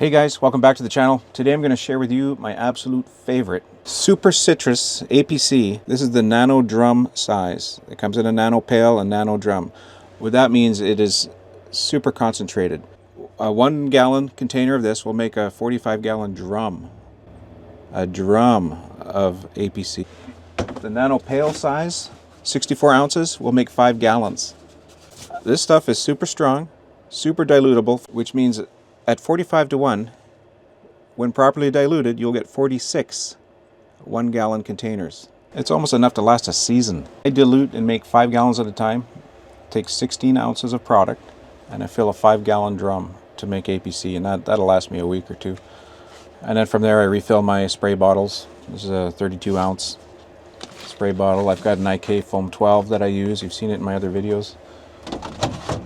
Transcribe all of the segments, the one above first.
Hey guys, welcome back to the channel. Today I'm going to share with you my absolute favorite Super Citrus APC. This is the nano drum size. It comes in a nano pail and nano drum. What that means, it is super concentrated. A 1 gallon container of this will make a 45-gallon drum. A drum of APC. The nano pail size, 64 ounces, will make 5 gallons. This stuff is super strong, super dilutable, which means at 45 to 1, when properly diluted, you'll get 46 1-gallon containers. It's almost enough to last a season. I dilute and make 5 gallons at a time. Take 16 ounces of product, and I fill a 5-gallon drum to make APC, and that'll last me a week or two. And then from there, I refill my spray bottles. This is a 32-ounce spray bottle. I've got an IK Foam 12 that I use. You've seen it in my other videos.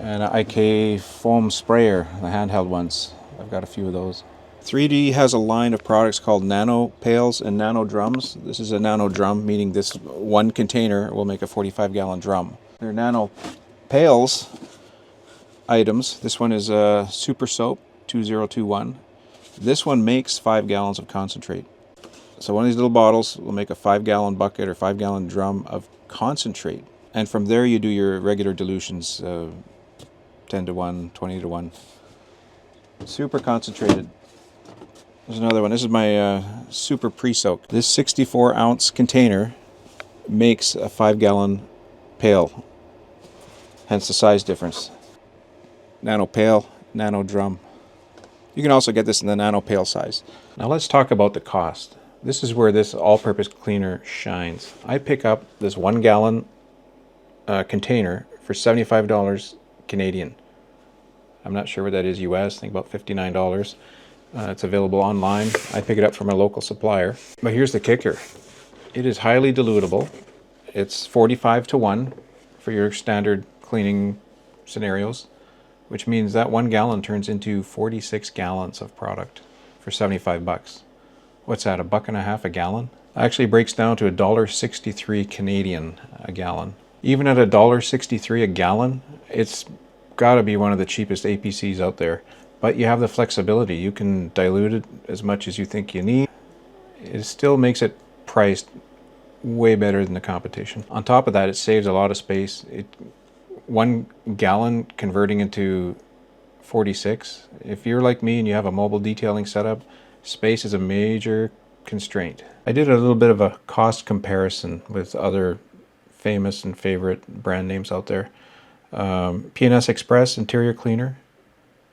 And an IK foam sprayer, the handheld ones. I've got a few of those. 3D has a line of products called nano pails and nano drums. This is a nano drum, meaning this one container will make a 45-gallon drum. They're nano pails items. This one is a Super Soap 2021. This one makes 5 gallons of concentrate. So one of these little bottles will make a 5-gallon bucket or 5-gallon drum of concentrate. And from there you do your regular dilutions, 10 to 1, 20 to 1. Super concentrated. There's another one. This is my super pre-soak. This 64-ounce container makes a 5-gallon pail. Hence the size difference. Nano pail, nano drum. You can also get this in the nano pail size. Now let's talk about the cost. This is where this all-purpose cleaner shines. I pick up this 1-gallon container for $75 Canadian. I'm not sure what that is US, I think about $59. It's available online. I pick it up from a local supplier. But here's the kicker. It is highly dilutable. It's 45 to 1 for your standard cleaning scenarios, which means that 1 gallon turns into 46 gallons of product for 75 bucks. What's that, $1.50 a gallon? Actually breaks down to $1.63 Canadian a gallon. Even at $1.63 a gallon, it's got to be one of the cheapest APCs out there. But you have the flexibility. You can dilute it as much as you think you need. It still makes it priced way better than the competition. On top of that, it saves a lot of space. 1 gallon converting into 46. If you're like me and you have a mobile detailing setup, space is a major constraint. I did a little bit of a cost comparison with other famous and favorite brand names out there. P&S Xpress Interior Cleaner.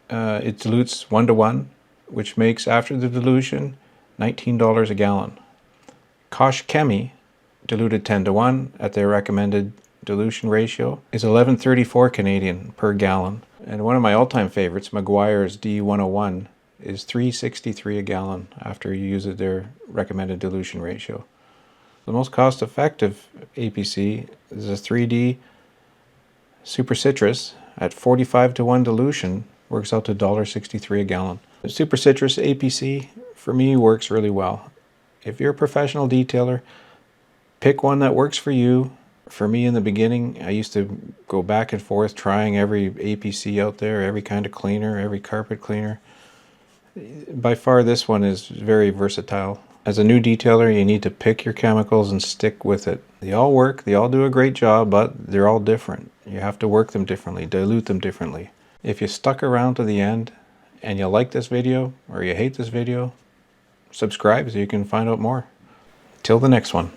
It dilutes 1 to 1, which makes, after the dilution, $19 a gallon. Koch Chemie, diluted 10 to 1 at their recommended dilution ratio, is $11.34 Canadian per gallon. And one of my all-time favorites, Maguire's D101, is $3.63 a gallon after you use their recommended dilution ratio. The most cost-effective APC is a 3D Super Citrus at 45 to 1 dilution, works out to $1.63 a gallon. The Super Citrus APC, for me, works really well. If you're a professional detailer, pick one that works for you. For me, in the beginning, I used to go back and forth trying every APC out there, every kind of cleaner, every carpet cleaner. By far, this one is very versatile. As a new detailer, you need to pick your chemicals and stick with it. They all work, they all do a great job, but they're all different. You have to work them differently, dilute them differently. If you stuck around to the end and you like this video or you hate this video, subscribe so you can find out more. Till the next one.